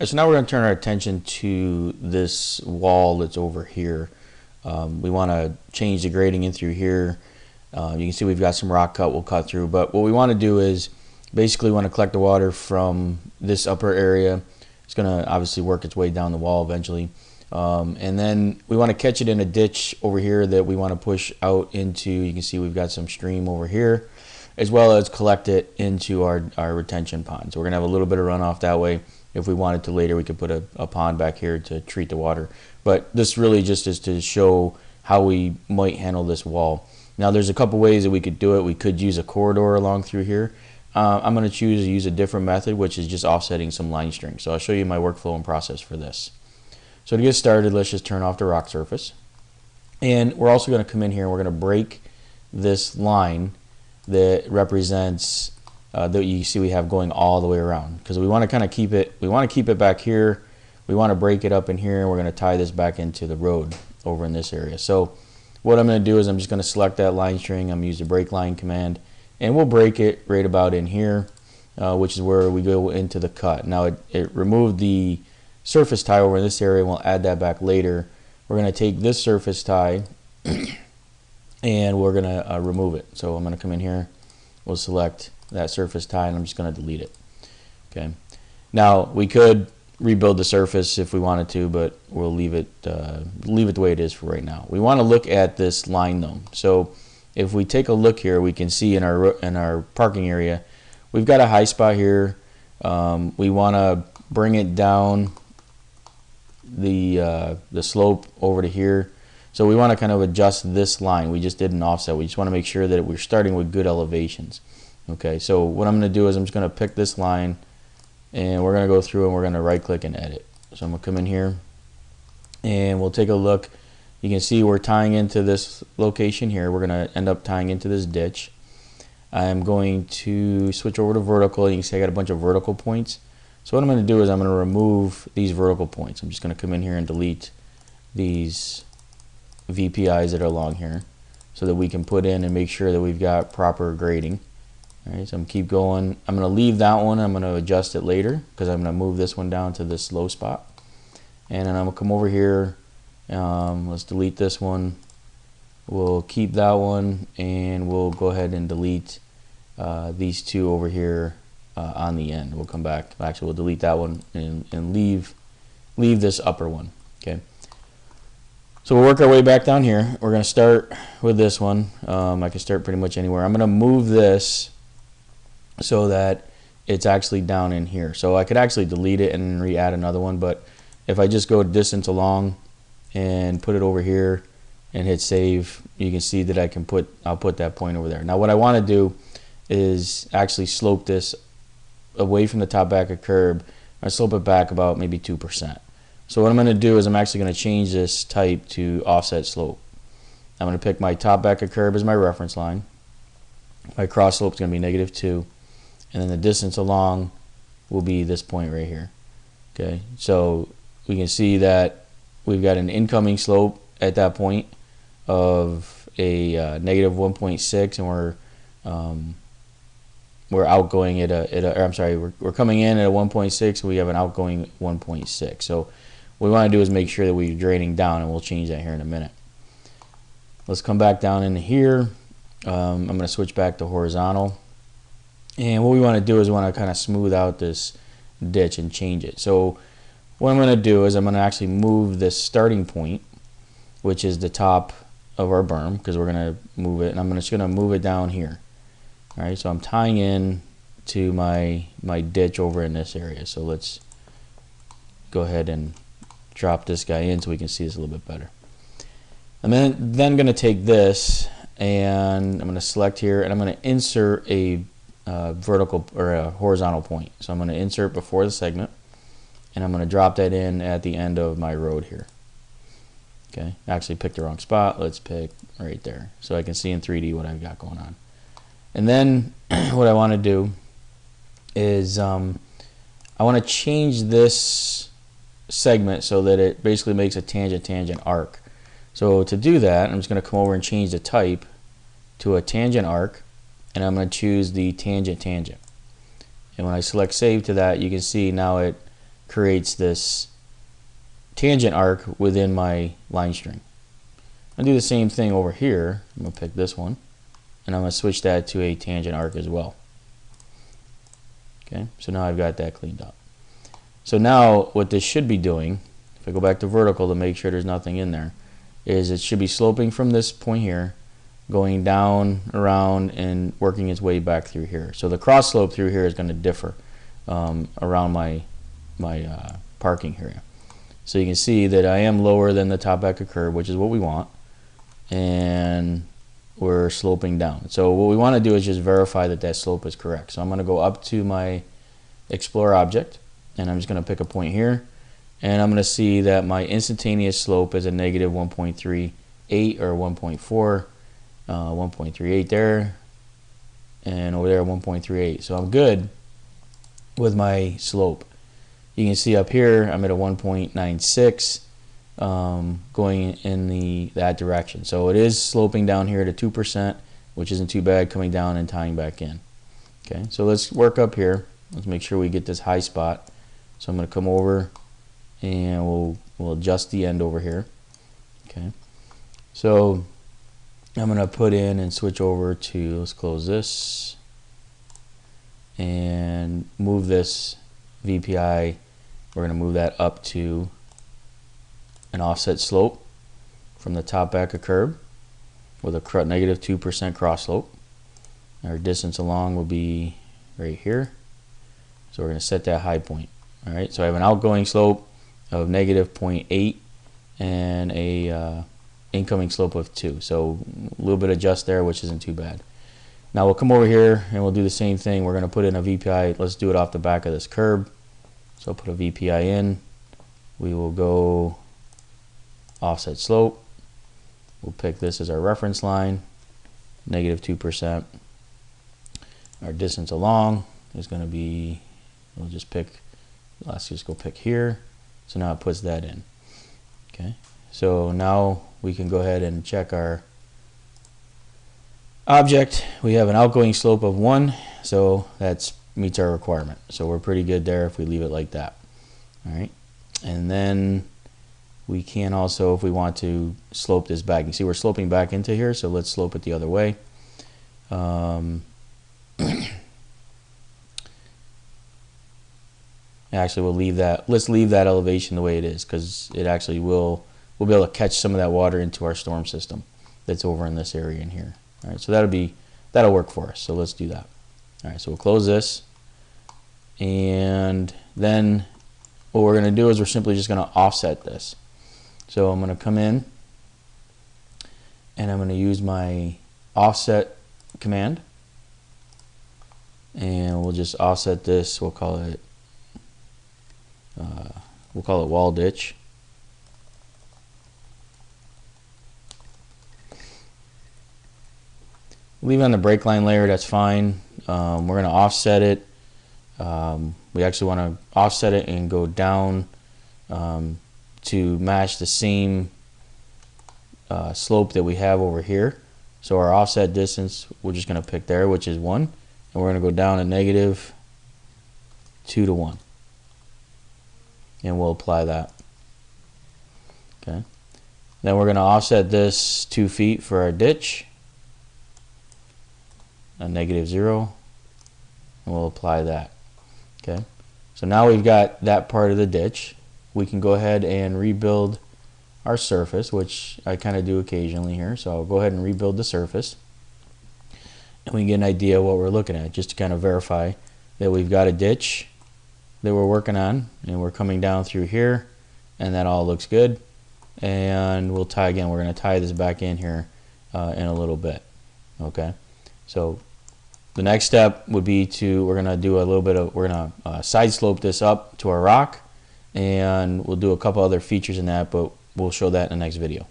So now we're going to turn our attention to this wall that's over here. We want to change the grading in through here. You can see we've got some rock cut we'll cut through, but what we want to do is basically want to collect the water from this upper area. It's going to obviously work its way down the wall eventually. And then we want to catch it in a ditch over here that we want to push out into. You can see we've got some stream over here, as well as collect it into our retention pond. So we're going to have a little bit of runoff that way. If we wanted to later, we could put a pond back here to treat the water. But this really just is to show how we might handle this wall. Now there's a couple ways that we could do it. We could use a corridor along through here. I'm going to use a different method, which is just offsetting some line string. So I'll show you my workflow and process for this. So to get started, let's just turn off the rock surface. And we're also going to come in here and we're going to break this line that represents that you see we have going all the way around, because we want to kind of keep it, we want to keep it back here, we want to break it up in here, and we're going to tie this back into the road over in this area. So what I'm going to do is I'm just going to select that line string. I'm going to use the break line command, and we'll break it right about in here, which is where we go into the cut. Now it removed the surface tie over in this area, and we'll add that back later. We're going to take this surface tie and we're going to remove it. So I'm going to come in here, we'll select that surface tie, and I'm just going to delete it. Okay. Now we could rebuild the surface if we wanted to, but we'll leave it the way it is for right now. We want to look at this line though. So if we take a look here, we can see in our parking area, we've got a high spot here. We want to bring it down the slope over to here. So we want to kind of adjust this line. We just did an offset. We just want to make sure that we're starting with good elevations. Okay, so what I'm going to do is I'm just going to pick this line, and we're going to go through and we're going to right click and edit. So I'm going to come in here and we'll take a look. You can see we're tying into this location here. We're going to end up tying into this ditch. I'm going to switch over to vertical. You can see I got a bunch of vertical points. So what I'm going to do is I'm going to remove these vertical points. I'm just going to come in here and delete these VPIs that are along here so that we can put in and make sure that we've got proper grading. All right, so I'm keep going. I'm going to leave that one. I'm going to adjust it later because I'm going to move this one down to this low spot. And then I'm going to come over here. Let's delete this one. We'll keep that one, and we'll go ahead and delete these two over here on the end. We'll come back. Actually, we'll delete that one and leave this upper one. Okay. So we'll work our way back down here. We're going to start with this one. I can start pretty much anywhere. I'm going to move this so that it's actually down in here. So I could actually delete it and re-add another one, but if I just go distance along and put it over here and hit save, you can see that I'll put that point over there. Now what I want to do is actually slope this away from the top back of curb. I slope it back about maybe 2%. So what I'm going to do is I'm actually going to change this type to offset slope. I'm going to pick my top back of curb as my reference line. My cross slope is going to be -2, and then the distance along will be this point right here. Okay, so we can see that we've got an incoming slope at that point of a -1.6, and we're outgoing at we're coming in at a 1.6, and we have an outgoing 1.6. So what we want to do is make sure that we're draining down, and we'll change that here in a minute. Let's come back down into here. I'm going to switch back to horizontal, and what we want to do is we want to kind of smooth out this ditch and change it. So what I'm going to do is I'm going to actually move this starting point, which is the top of our berm, because we're going to move it, and I'm just going to move it down here. All right, so I'm tying in to my ditch over in this area. So let's go ahead and drop this guy in so we can see this a little bit better. I'm then going to take this, and I'm going to select here, and I'm going to insert a vertical or a horizontal point. So I'm going to insert before the segment, and I'm going to drop that in at the end of my road here. Okay, I actually picked the wrong spot. Let's pick right there so I can see in 3D what I've got going on. And then what I want to do is I want to change this segment so that it basically makes a tangent arc. So to do that, I'm just going to come over and change the type to a tangent arc, and I'm going to choose the tangent. And when I select save to that, you can see now it creates this tangent arc within my line string. I'll do the same thing over here. I'm going to pick this one, and I'm going to switch that to a tangent arc as well. Okay, so now I've got that cleaned up. So now what this should be doing, if I go back to vertical to make sure there's nothing in there, is it should be sloping from this point here, going down, around, and working its way back through here. So the cross slope through here is going to differ around my parking area. So you can see that I am lower than the top back of curb, which is what we want, and we're sloping down. So what we want to do is just verify that that slope is correct. So I'm going to go up to my Explorer object, and I'm just going to pick a point here, and I'm going to see that my instantaneous slope is a negative 1.38 or 1.4, 1.38 there, and over there 1.38. So I'm good with my slope. You can see up here I'm at a 1.96 going in that direction. So it is sloping down here to 2%, which isn't too bad, coming down and tying back in. Okay, so let's work up here. Let's make sure we get this high spot. So I'm going to come over and we'll adjust the end over here. Okay, so I'm going to put in and switch over to, let's close this and move this VPI. We're going to move that up to an offset slope from the top back of curb with a negative 2% cross slope. Our distance along will be right here. So we're going to set that high point. All right, so I have an outgoing slope of negative 0.8 and a incoming slope of 2. So a little bit of adjust there, which isn't too bad. Now we'll come over here and we'll do the same thing. We're going to put in a VPI. Let's do it off the back of this curb. So I'll put a VPI in. We will go offset slope. We'll pick this as our reference line, negative 2%. Our distance along is going to be, we'll just pick, let's just go pick here. So now it puts that in. Okay, so now we can go ahead and check our object. We have an outgoing slope of 1, so that meets our requirement. So we're pretty good there if we leave it like that. All right, and then we can also, if we want to, slope this back. You see we're sloping back into here, so let's slope it the other way. Actually, we'll leave that. Let's leave that elevation the way it is, because it actually we'll be able to catch some of that water into our storm system that's over in this area in here. All right, so that'll work for us. So let's do that. All right, so we'll close this, and then what we're going to do is we're simply just going to offset this. So I'm going to come in, and I'm going to use my offset command, and we'll just offset this. We'll call it wall ditch. Leave it on the brake line layer, that's fine. We're going to offset it. We actually want to offset it and go down to match the same slope that we have over here. So our offset distance, we're just going to pick there, which is 1, and we're going to go down to negative 2 to 1. And we'll apply that. Okay. Then we're going to offset this 2 feet for our ditch, a negative 0, and we'll apply that. Okay. So now we've got that part of the ditch. We can go ahead and rebuild our surface, which I kind of do occasionally here. So I'll go ahead and rebuild the surface, and we can get an idea of what we're looking at, just to kind of verify that we've got a ditch that we're working on, and we're coming down through here, and that all looks good. And we'll tie again. We're going to tie this back in here in a little bit. Okay, so the next step would be we're going to do a little bit of, we're going to side slope this up to our rock, and we'll do a couple other features in that, but we'll show that in the next video.